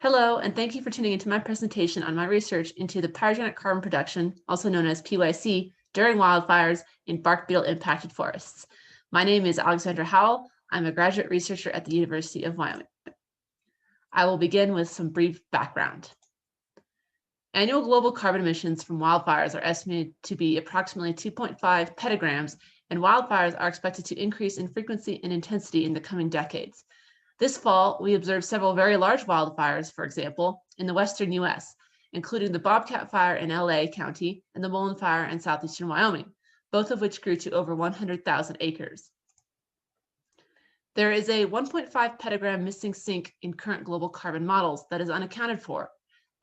Hello, and thank you for tuning into my presentation on my research into the pyrogenic carbon production, also known as PYC, during wildfires in bark beetle impacted forests. My name is Alexandra Howell. I'm a graduate researcher at the University of Wyoming. I will begin with some brief background. Annual global carbon emissions from wildfires are estimated to be approximately 2.5 petagrams, and wildfires are expected to increase in frequency and intensity in the coming decades. This fall, we observed several very large wildfires, for example, in the western US, including the Bobcat Fire in LA County and the Mullen Fire in southeastern Wyoming, both of which grew to over 100,000 acres. There is a 1.5 petagram missing sink in current global carbon models that is unaccounted for.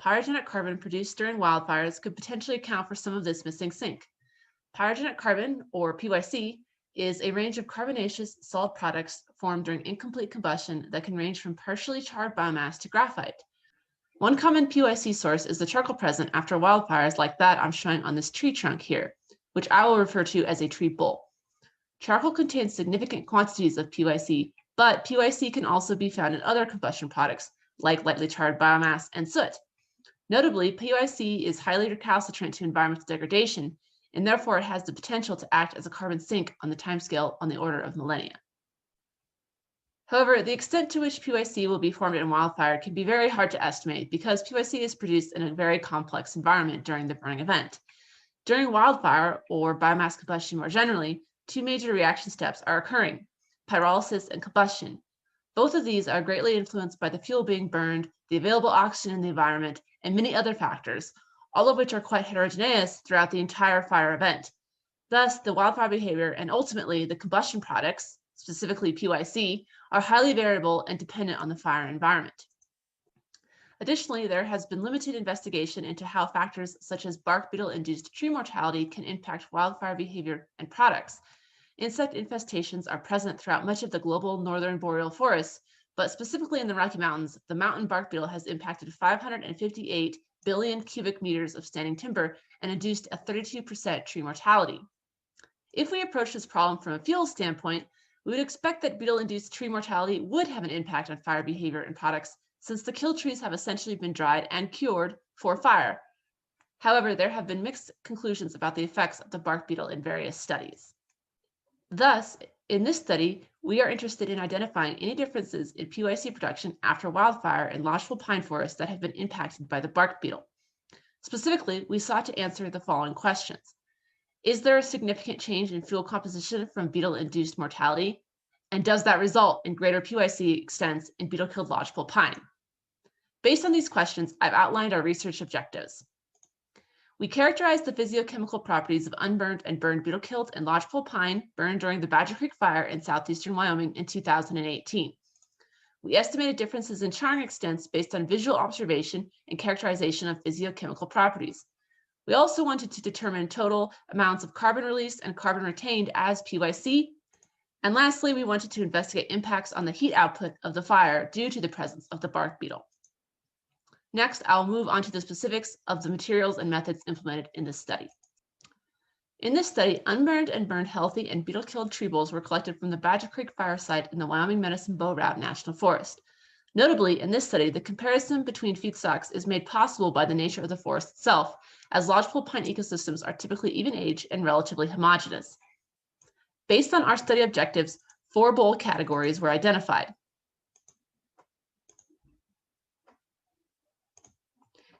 Pyrogenic carbon produced during wildfires could potentially account for some of this missing sink. Pyrogenic carbon, or PYC, is a range of carbonaceous solid products formed during incomplete combustion that can range from partially charred biomass to graphite. One common PYC source is the charcoal present after wildfires like that I'm showing on this tree trunk here, which I will refer to as a tree bowl. Charcoal contains significant quantities of PYC, but PYC can also be found in other combustion products like lightly charred biomass and soot. Notably, PYC is highly recalcitrant to environmental degradation, and therefore it has the potential to act as a carbon sink on the timescale on the order of millennia. However, the extent to which PYC will be formed in wildfire can be very hard to estimate because PYC is produced in a very complex environment during the burning event. During wildfire, or biomass combustion more generally, two major reaction steps are occurring: pyrolysis and combustion. Both of these are greatly influenced by the fuel being burned, the available oxygen in the environment, and many other factors, all of which are quite heterogeneous throughout the entire fire event. Thus, the wildfire behavior and ultimately the combustion products, specifically PYC, are highly variable and dependent on the fire environment. Additionally, there has been limited investigation into how factors such as bark beetle-induced tree mortality can impact wildfire behavior and products. Insect infestations are present throughout much of the global northern boreal forests, but specifically in the Rocky Mountains, the mountain bark beetle has impacted 558 billion cubic meters of standing timber and induced a 32% tree mortality. If we approach this problem from a fuel standpoint, we would expect that beetle-induced tree mortality would have an impact on fire behavior and products, since the killed trees have essentially been dried and cured for fire. However, there have been mixed conclusions about the effects of the bark beetle in various studies. Thus, in this study, we are interested in identifying any differences in PYC production after wildfire in lodgepole pine forests that have been impacted by the bark beetle. Specifically, we sought to answer the following questions. Is there a significant change in fuel composition from beetle-induced mortality? And does that result in greater PYC extents in beetle-killed lodgepole pine? Based on these questions, I've outlined our research objectives. We characterized the physiochemical properties of unburned and burned beetle-killed and lodgepole pine burned during the Badger Creek Fire in southeastern Wyoming in 2018. We estimated differences in charring extents based on visual observation and characterization of physiochemical properties. We also wanted to determine total amounts of carbon released and carbon retained as PYC. And lastly, we wanted to investigate impacts on the heat output of the fire due to the presence of the bark beetle. Next, I'll move on to the specifics of the materials and methods implemented in this study. In this study, unburned and burned healthy and beetle-killed tree boles were collected from the Badger Creek Fire site in the Wyoming Medicine Bow Route National Forest. Notably, in this study, the comparison between feedstocks is made possible by the nature of the forest itself, as lodgepole pine ecosystems are typically even-aged and relatively homogeneous. Based on our study objectives, 4 bowl categories were identified.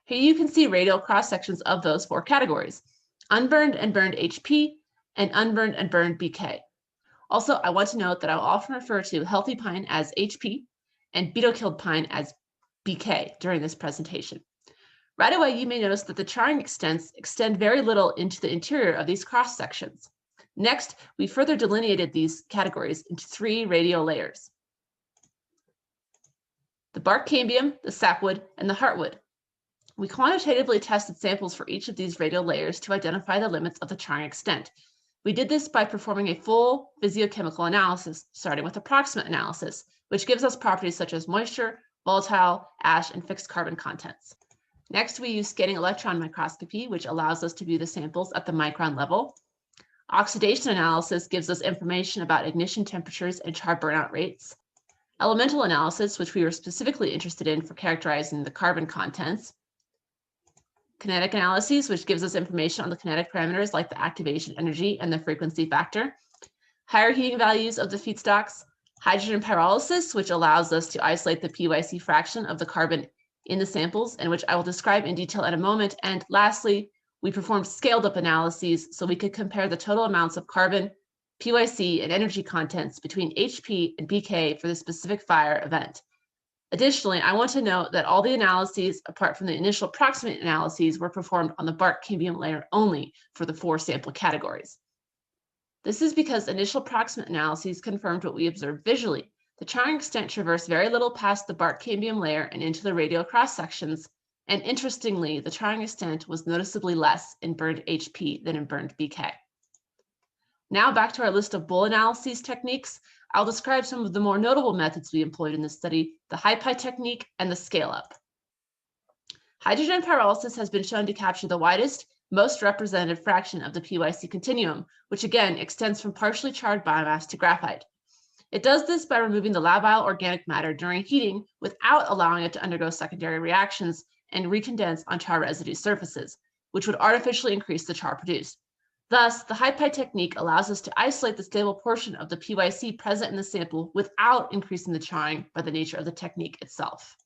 Here you can see radial cross-sections of those 4 categories: unburned and burned HP, and unburned and burned BK. Also, I want to note that I will often refer to healthy pine as HP and beetle-killed pine as BK during this presentation. Right away, you may notice that the charring extents extend very little into the interior of these cross-sections. Next, we further delineated these categories into 3 radial layers: the bark cambium, the sapwood, and the heartwood. We quantitatively tested samples for each of these radial layers to identify the limits of the charring extent. We did this by performing a full physiochemical analysis, starting with approximate analysis, which gives us properties such as moisture, volatile, ash, and fixed carbon contents. Next, we use scanning electron microscopy, which allows us to view the samples at the micron level. Oxidation analysis gives us information about ignition temperatures and char burnout rates. elemental analysis, which we were specifically interested in for characterizing the carbon contents, kinetic analyses, which gives us information on the kinetic parameters like the activation energy and the frequency factor, higher heating values of the feedstocks, hydrogen pyrolysis, which allows us to isolate the PYC fraction of the carbon in the samples, and which I will describe in detail in a moment. And lastly, we performed scaled up analyses so we could compare the total amounts of carbon, PYC, and energy contents between HP and BK for the specific fire event. Additionally, I want to note that all the analyses, apart from the initial approximate analyses, were performed on the bark cambium layer only for the 4 sample categories. This is because initial approximate analyses confirmed what we observed visually. The charring extent traversed very little past the bark cambium layer and into the radial cross sections, and interestingly, the charring extent was noticeably less in burned HP than in burned BK. Now back to our list of bowl analyses techniques. I'll describe some of the more notable methods we employed in this study, the HiPy technique and the scale-up. Hydrogen pyrolysis has been shown to capture the widest, most representative fraction of the PYC continuum, which again extends from partially charred biomass to graphite. It does this by removing the labile organic matter during heating without allowing it to undergo secondary reactions and recondense on char residue surfaces, which would artificially increase the char produced. Thus, the HiPy technique allows us to isolate the stable portion of the PYC present in the sample without increasing the charring by the nature of the technique itself.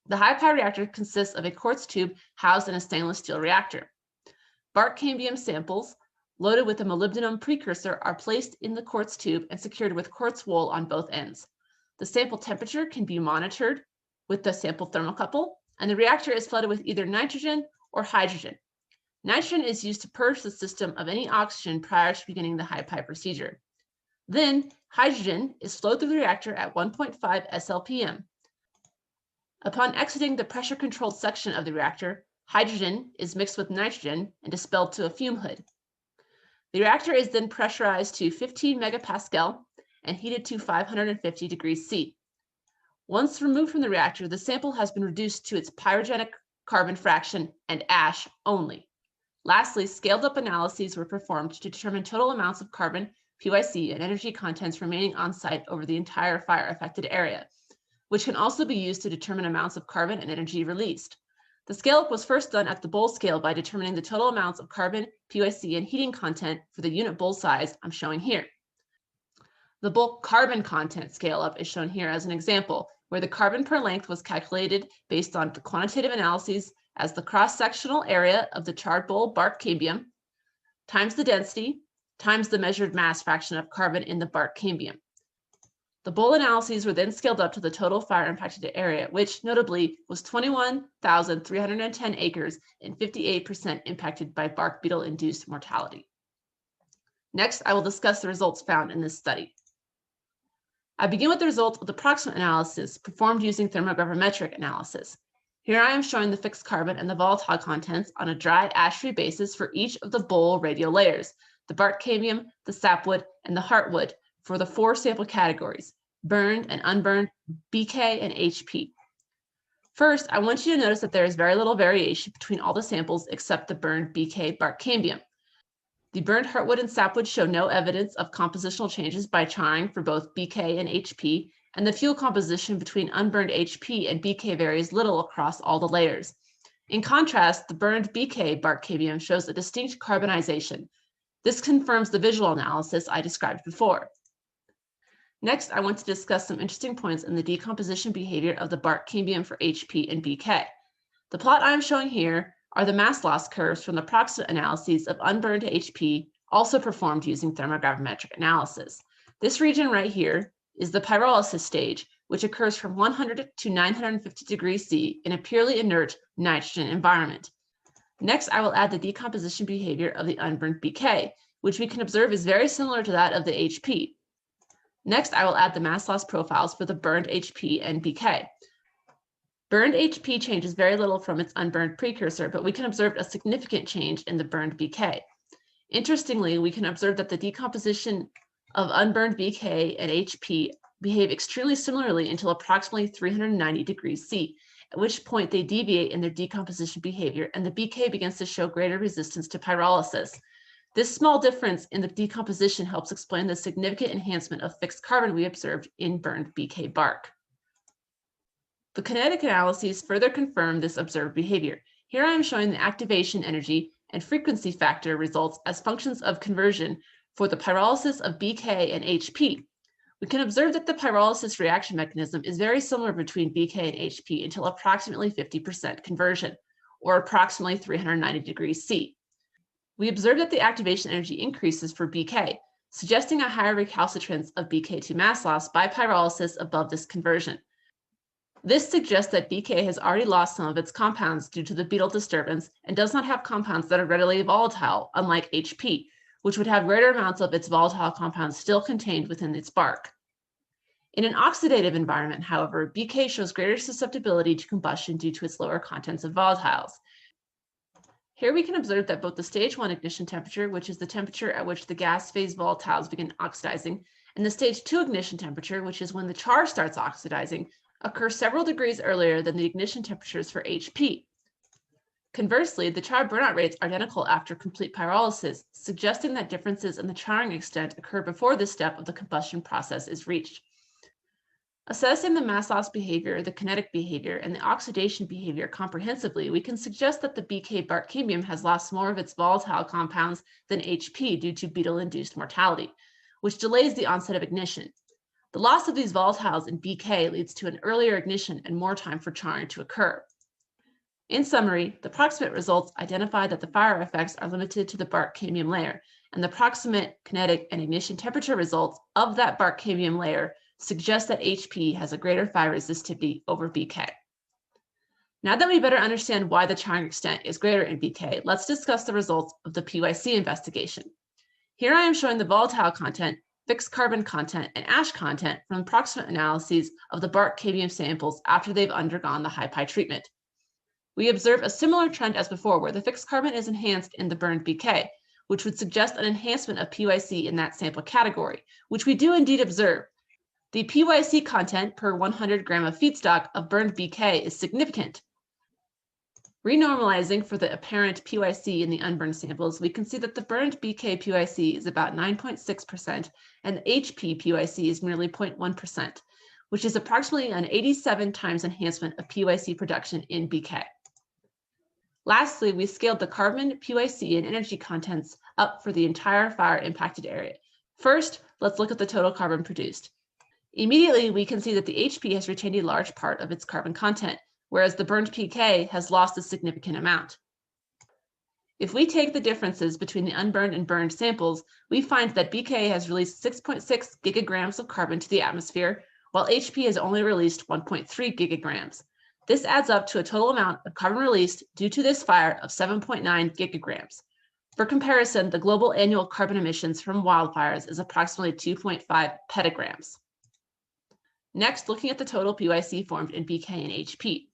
The HiPy reactor consists of a quartz tube housed in a stainless steel reactor. Bark cambium samples loaded with a molybdenum precursor are placed in the quartz tube and secured with quartz wool on both ends. The sample temperature can be monitored with the sample thermocouple, and the reactor is flooded with either nitrogen or hydrogen. Nitrogen is used to purge the system of any oxygen prior to beginning the HiPy procedure. Then, hydrogen is flowed through the reactor at 1.5 SLPM. Upon exiting the pressure-controlled section of the reactor, hydrogen is mixed with nitrogen and dispelled to a fume hood. The reactor is then pressurized to 15 megapascal and heated to 550 degrees C. Once removed from the reactor, the sample has been reduced to its pyrogenic carbon fraction and ash only. Lastly, scaled-up analyses were performed to determine total amounts of carbon, PYC, and energy contents remaining on site over the entire fire-affected area, which can also be used to determine amounts of carbon and energy released. The scale-up was first done at the bowl scale by determining the total amounts of carbon, PYC, and heating content for the unit bowl size I'm showing here. The bulk carbon content scale-up is shown here as an example, where the carbon per length was calculated based on the quantitative analyses as the cross-sectional area of the charred bowl bark cambium times the density times the measured mass fraction of carbon in the bark cambium. The bowl analyses were then scaled up to the total fire-impacted area, which notably was 21,310 acres and 58% impacted by bark beetle-induced mortality. Next, I will discuss the results found in this study. I begin with the results of the proximate analysis performed using thermogravimetric analysis. Here I am showing the fixed carbon and the volatile contents on a dry ash-free basis for each of the bowl radial layers, the bark cambium, the sapwood, and the heartwood for the 4 sample categories, burned and unburned, BK, and HP. First, I want you to notice that there is very little variation between all the samples except the burned BK bark cambium. The burned heartwood and sapwood show no evidence of compositional changes by charring for both BK and HP, and the fuel composition between unburned HP and BK varies little across all the layers. In contrast, the burned BK bark cambium shows a distinct carbonization. This confirms the visual analysis I described before. Next, I want to discuss some interesting points in the decomposition behavior of the bark cambium for HP and BK. The plot I am showing here are the mass loss curves from the proximate analyses of unburned HP, also performed using thermogravimetric analysis. This region right here is the pyrolysis stage, which occurs from 100 to 950 degrees C in a purely inert nitrogen environment. Next, I will add the decomposition behavior of the unburned BK, which we can observe is very similar to that of the HP. Next, I will add the mass loss profiles for the burned HP and BK. Burned HP changes very little from its unburned precursor, but we can observe a significant change in the burned BK. Interestingly, we can observe that the decomposition of unburned BK and HP behave extremely similarly until approximately 390 degrees C, at which point they deviate in their decomposition behavior and the BK begins to show greater resistance to pyrolysis. This small difference in the decomposition helps explain the significant enhancement of fixed carbon we observed in burned BK bark. The kinetic analyses further confirm this observed behavior. Here I am showing the activation energy and frequency factor results as functions of conversion for the pyrolysis of BK and HP. We can observe that the pyrolysis reaction mechanism is very similar between BK and HP until approximately 50% conversion, or approximately 390 degrees C. We observe that the activation energy increases for BK, suggesting a higher recalcitrance of BK to mass loss by pyrolysis above this conversion. This suggests that BK has already lost some of its compounds due to the beetle disturbance and does not have compounds that are readily volatile, unlike HP, which would have greater amounts of its volatile compounds still contained within its bark. In an oxidative environment, however, BK shows greater susceptibility to combustion due to its lower contents of volatiles. Here we can observe that both the stage 1 ignition temperature, which is the temperature at which the gas phase volatiles begin oxidizing, and the stage 2 ignition temperature, which is when the char starts oxidizing, occur several degrees earlier than the ignition temperatures for HP. Conversely, the char burnout rates are identical after complete pyrolysis, suggesting that differences in the charring extent occur before this step of the combustion process is reached. Assessing the mass loss behavior, the kinetic behavior, and the oxidation behavior comprehensively, we can suggest that the BK bark cambium has lost more of its volatile compounds than HP due to beetle-induced mortality, which delays the onset of ignition. The loss of these volatiles in BK leads to an earlier ignition and more time for charring to occur. In summary, the proximate results identify that the fire effects are limited to the bark cambium layer, and the proximate kinetic and ignition temperature results of that bark cambium layer suggest that HP has a greater fire resistivity over BK. Now that we better understand why the charring extent is greater in BK, let's discuss the results of the PYC investigation. Here I am showing the volatile content, fixed carbon content, and ash content from approximate analyses of the bark cambium samples after they've undergone the high pi treatment. We observe a similar trend as before, where the fixed carbon is enhanced in the burned BK, which would suggest an enhancement of PYC in that sample category, which we do indeed observe. The PYC content per 100 gram of feedstock of burned BK is significant. Renormalizing for the apparent PYC in the unburned samples, we can see that the burned BK PYC is about 9.6% and the HP PYC is merely 0.1%, which is approximately an 87 times enhancement of PYC production in BK. Lastly, we scaled the carbon, PYC, and energy contents up for the entire fire impacted area. First, let's look at the total carbon produced. Immediately, we can see that the HP has retained a large part of its carbon content, whereas the burned PK has lost a significant amount. If we take the differences between the unburned and burned samples, we find that BK has released 6.6 gigagrams of carbon to the atmosphere, while HP has only released 1.3 gigagrams. This adds up to a total amount of carbon released due to this fire of 7.9 gigagrams. For comparison, the global annual carbon emissions from wildfires is approximately 2.5 petagrams. Next, looking at the total PYC formed in BK and HP.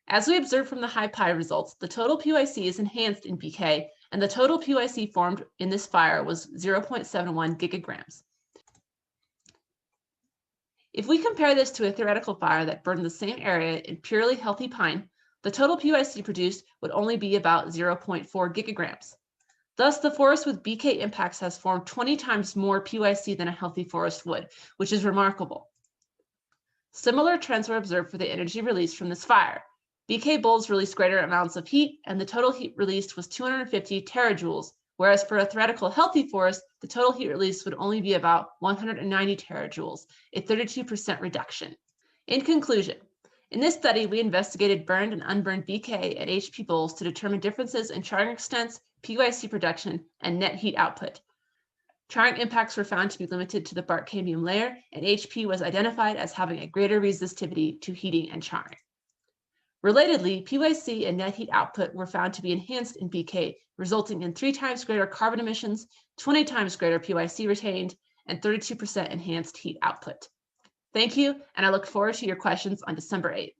As we observed from the high pi results, the total PYC is enhanced in BK, and the total PYC formed in this fire was 0.71 gigagrams. If we compare this to a theoretical fire that burned the same area in purely healthy pine, the total PYC produced would only be about 0.4 gigagrams. Thus, the forest with BK impacts has formed 20 times more PYC than a healthy forest would, which is remarkable. Similar trends were observed for the energy released from this fire. BK bulbs released greater amounts of heat, and the total heat released was 250 terajoules, whereas for a theoretical healthy forest, the total heat released would only be about 190 terajoules, a 32% reduction. In conclusion, in this study, we investigated burned and unburned BK and HP bulbs to determine differences in charring extents, PYC production, and net heat output. Charring impacts were found to be limited to the bark cambium layer, and HP was identified as having a greater resistivity to heating and charring. Relatedly, PYC and net heat output were found to be enhanced in BK, resulting in 3 times greater carbon emissions, 20 times greater PYC retained, and 32% enhanced heat output. Thank you, and I look forward to your questions on December 8th.